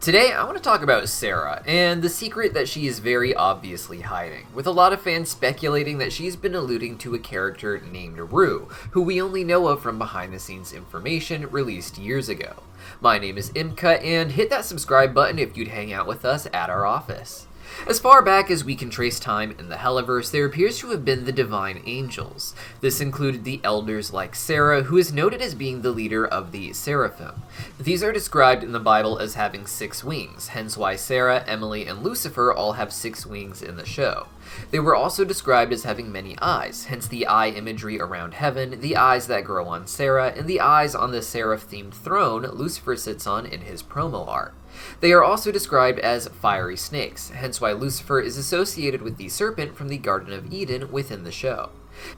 Today, I want to talk about Sera, and the secret that she is very obviously hiding, with a lot of fans speculating that she's been alluding to a character named Rue, who we only know of from behind-the-scenes information released years ago. My name is Impcut, and hit that subscribe button if you'd hang out with us at our office. As far back as we can trace time in the Helliverse, there appears to have been the divine angels. This included the elders like Sera, who is noted as being the leader of the Seraphim. These are described in the Bible as having 6 wings, hence why Sera, Emily, and Lucifer all have 6 wings in the show. They were also described as having many eyes, hence the eye imagery around heaven, the eyes that grow on Sera, and the eyes on the seraph-themed throne Lucifer sits on in his promo art. They are also described as fiery snakes, hence why Lucifer is associated with the serpent from the Garden of Eden within the show.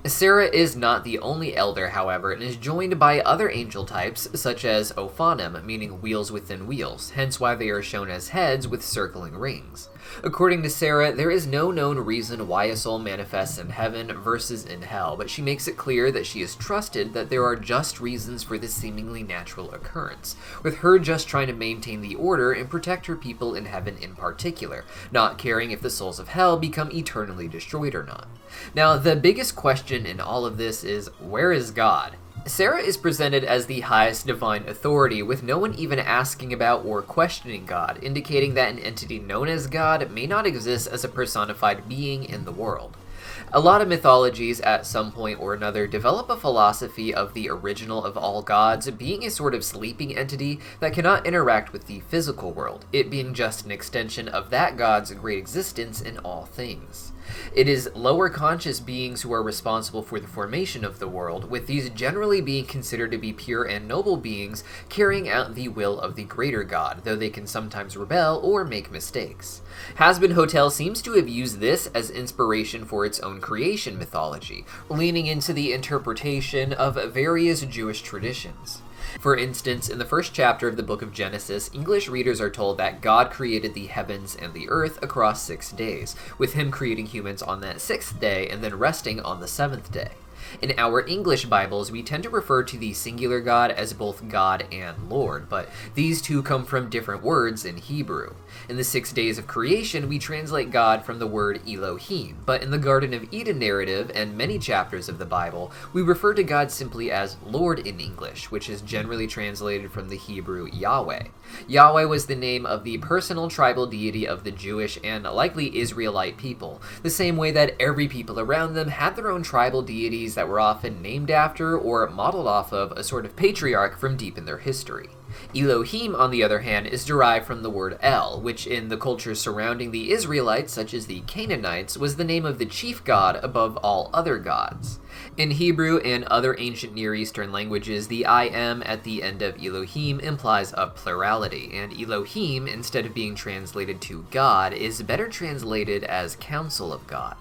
Sera is not the only elder, however, and is joined by other angel types, such as Ophanim, meaning wheels within wheels, hence why they are shown as heads with circling rings. According to Sera, there is no known reason why a soul manifests in heaven versus in hell, but she makes it clear that she is trusted that there are just reasons for this seemingly natural occurrence, with her just trying to maintain the order and protect her people in heaven in particular, not caring if the souls of hell become eternally destroyed or not. Now, the biggest question in all of this is, where is God? Sera is presented as the highest divine authority, with no one even asking about or questioning God, indicating that an entity known as God may not exist as a personified being in the world. A lot of mythologies, at some point or another, develop a philosophy of the original of all gods being a sort of sleeping entity that cannot interact with the physical world, it being just an extension of that god's great existence in all things. It is lower conscious beings who are responsible for the formation of the world, with these generally being considered to be pure and noble beings carrying out the will of the greater god, though they can sometimes rebel or make mistakes. Hazbin Hotel seems to have used this as inspiration for its own creation mythology, leaning into the interpretation of various Jewish traditions. For instance, in the first chapter of the book of Genesis, English readers are told that God created the heavens and the earth across 6 days, with him creating humans on that 6th day and then resting on the 7th day. In our English Bibles, we tend to refer to the singular God as both God and Lord, but these two come from different words in Hebrew. In the 6 days of creation, we translate God from the word Elohim, but in the Garden of Eden narrative and many chapters of the Bible, we refer to God simply as Lord in English, which is generally translated from the Hebrew Yahweh. Yahweh was the name of the personal tribal deity of the Jewish and likely Israelite people, the same way that every people around them had their own tribal deities that were often named after or modeled off of a sort of patriarch from deep in their history. Elohim, on the other hand, is derived from the word El, which in the cultures surrounding the Israelites, such as the Canaanites, was the name of the chief god above all other gods. In Hebrew and other ancient Near Eastern languages, the I am at the end of Elohim implies a plurality, and Elohim, instead of being translated to God, is better translated as counsel of God.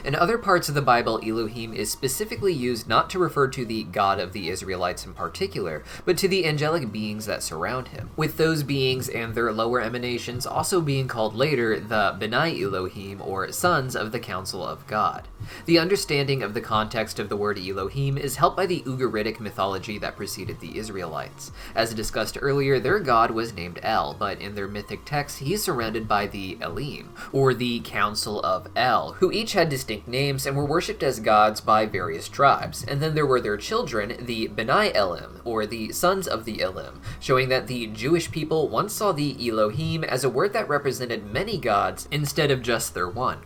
In other parts of the Bible, Elohim is specifically used not to refer to the God of the Israelites in particular, but to the angelic beings that surround him, with those beings and their lower emanations also being called later the B'nai Elohim, or sons of the counsel of God. The understanding of the context of the word Elohim is helped by the Ugaritic mythology that preceded the Israelites. As discussed earlier, their god was named El, but in their mythic texts he is surrounded by the Elohim, or the Council of El, who each had distinct names and were worshipped as gods by various tribes, and then there were their children, the B'nai Elim, or the sons of the Elim, showing that the Jewish people once saw the Elohim as a word that represented many gods instead of just their one.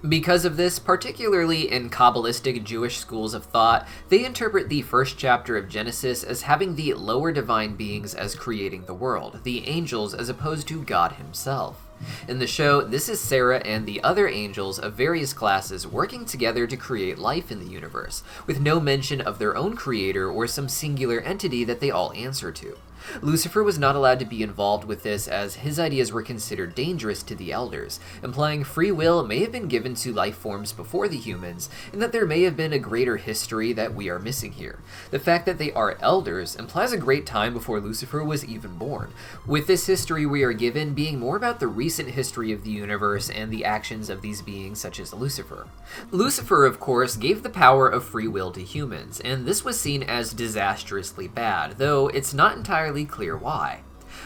Because of this, particularly in Kabbalistic Jewish schools of thought, they interpret the first chapter of Genesis as having the lower divine beings as creating the world, the angels as opposed to God himself. In the show, this is Sera and the other angels of various classes working together to create life in the universe, with no mention of their own creator or some singular entity that they all answer to. Lucifer was not allowed to be involved with this as his ideas were considered dangerous to the elders, implying free will may have been given to life forms before the humans, and that there may have been a greater history that we are missing here. The fact that they are elders implies a great time before Lucifer was even born, with this history we are given being more about the recent history of the universe and the actions of these beings such as Lucifer. Lucifer, of course, gave the power of free will to humans, and this was seen as disastrously bad, though it's not entirely clear why.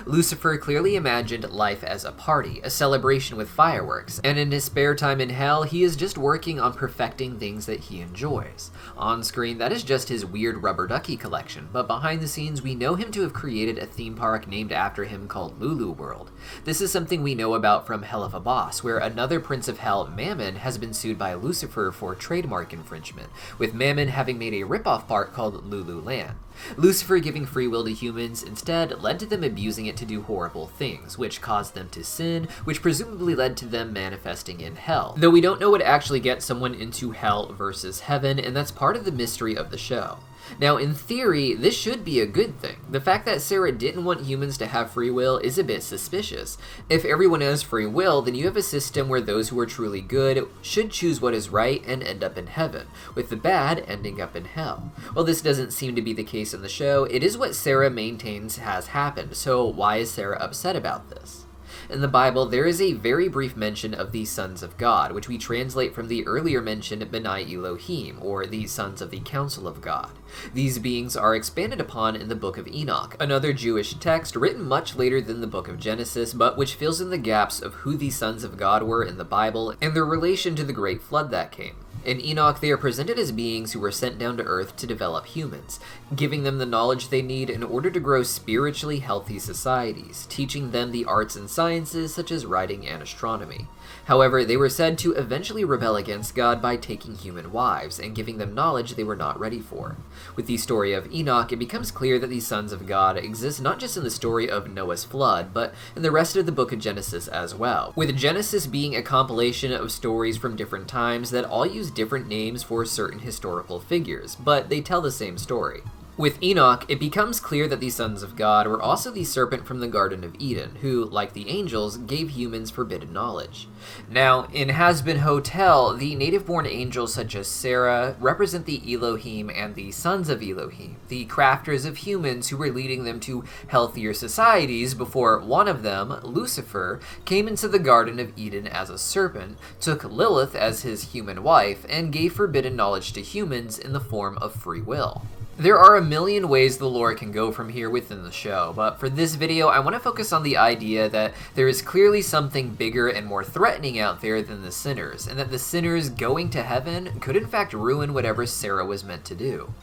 Lucifer clearly imagined life as a party, a celebration with fireworks, and in his spare time in hell, he is just working on perfecting things that he enjoys. On screen, that is just his weird rubber ducky collection, but behind the scenes, we know him to have created a theme park named after him called Lulu World. This is something we know about from Hell of a Boss, where another Prince of Hell, Mammon, has been sued by Lucifer for trademark infringement, with Mammon having made a ripoff park called Lulu Land. Lucifer giving free will to humans instead led to them abusing it to do horrible things, which caused them to sin, which presumably led to them manifesting in hell. Though we don't know what actually gets someone into hell versus heaven, and that's part of the mystery of the show. Now, in theory, this should be a good thing. The fact that Sera didn't want humans to have free will is a bit suspicious. If everyone has free will, then you have a system where those who are truly good should choose what is right and end up in heaven, with the bad ending up in hell. While this doesn't seem to be the case in the show, it is what Sera maintains has happened, so why is Sera upset about this? In the Bible, there is a very brief mention of the sons of God, which we translate from the earlier mentioned B'nai Elohim, or the sons of the council of God. These beings are expanded upon in the Book of Enoch, another Jewish text written much later than the Book of Genesis, but which fills in the gaps of who the sons of God were in the Bible and their relation to the Great Flood that came. In Enoch, they are presented as beings who were sent down to Earth to develop humans, giving them the knowledge they need in order to grow spiritually healthy societies, teaching them the arts and sciences such as writing and astronomy. However, they were said to eventually rebel against God by taking human wives and giving them knowledge they were not ready for. With the story of Enoch, it becomes clear that the sons of God exist not just in the story of Noah's flood, but in the rest of the book of Genesis as well, with Genesis being a compilation of stories from different times that all use different names for certain historical figures, but they tell the same story. With Enoch, it becomes clear that the sons of God were also the serpent from the Garden of Eden, who, like the angels, gave humans forbidden knowledge. Now, in Hazbin Hotel, the native-born angels such as Sera represent the Elohim and the sons of Elohim, the crafters of humans who were leading them to healthier societies before one of them, Lucifer, came into the Garden of Eden as a serpent, took Lilith as his human wife, and gave forbidden knowledge to humans in the form of free will. There are a million ways the lore can go from here within the show, but for this video I want to focus on the idea that there is clearly something bigger and more threatening out there than the sinners, and that the sinners going to heaven could in fact ruin whatever Sera was meant to do.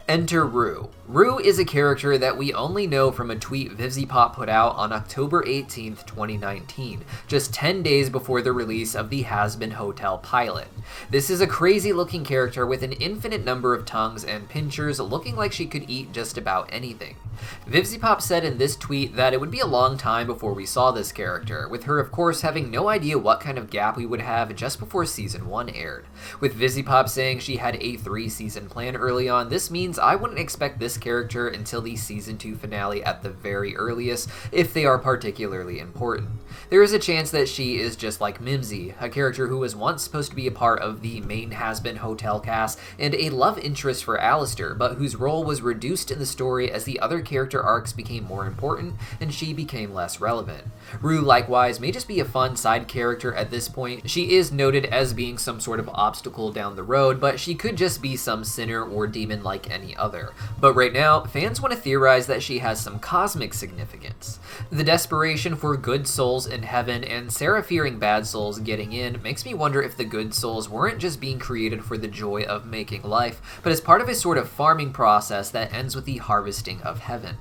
Enter Rue. Rue is a character that we only know from a tweet VivziePop put out on October 18th, 2019, just 10 days before the release of the Hazbin Hotel pilot. This is a crazy looking character with an infinite number of tongues and pinchers looking like she could eat just about anything. VivziePop said in this tweet that it would be a long time before we saw this character, with her of course having no idea what kind of gap we would have just before Season 1 aired. With VivziePop saying she had a 3-season plan early on, this means I wouldn't expect this character until the Season 2 finale at the very earliest, if they are particularly important. There is a chance that she is just like Mimsy, a character who was once supposed to be a part of the main Hazbin Hotel cast and a love interest for Alistair, but whose role was reduced in the story as the other character arcs became more important and she became less relevant. Rue likewise may just be a fun side character at this point. She is noted as being some sort of obstacle down the road, but she could just be some sinner or demon like any other. But right now, fans want to theorize that she has some cosmic significance. The desperation for good souls in heaven and Sera fearing bad souls getting in makes me wonder if the good souls weren't just being created for the joy of making life, but as part of a sort of farming process that ends with the harvesting of heaven.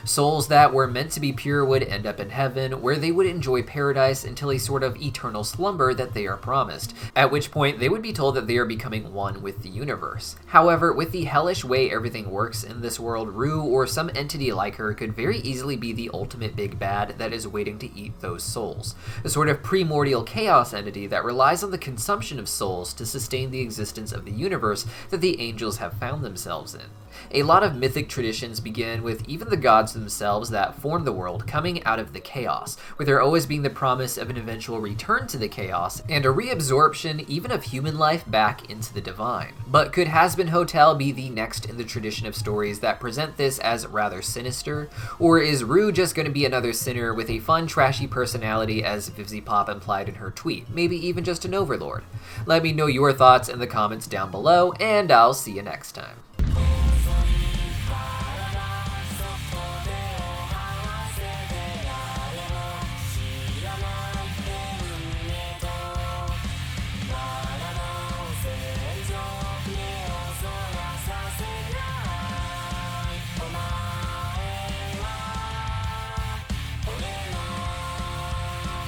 Souls that were meant to be pure would end up in heaven, where they would enjoy paradise until a sort of eternal slumber that they are promised, at which point they would be told that they are becoming one with the universe. However, with the hellish way everything works in this world, Rue or some entity like her could very easily be the ultimate big bad that is waiting to eat those souls, a sort of primordial chaos entity that relies on the consumption of souls to sustain the existence of the universe that the angels have found themselves in. A lot of mythic traditions begin with even the gods themselves that form the world coming out of the chaos, with there always being the promise of an eventual return to the chaos and a reabsorption even of human life back into the divine. But could Hazbin Hotel be the next in the tradition of stories that present this as rather sinister? Or is Rue just going to be another sinner with a fun, trashy personality as VivziePop implied in her tweet, maybe even just an overlord? Let me know your thoughts in the comments down below, and I'll see you next time.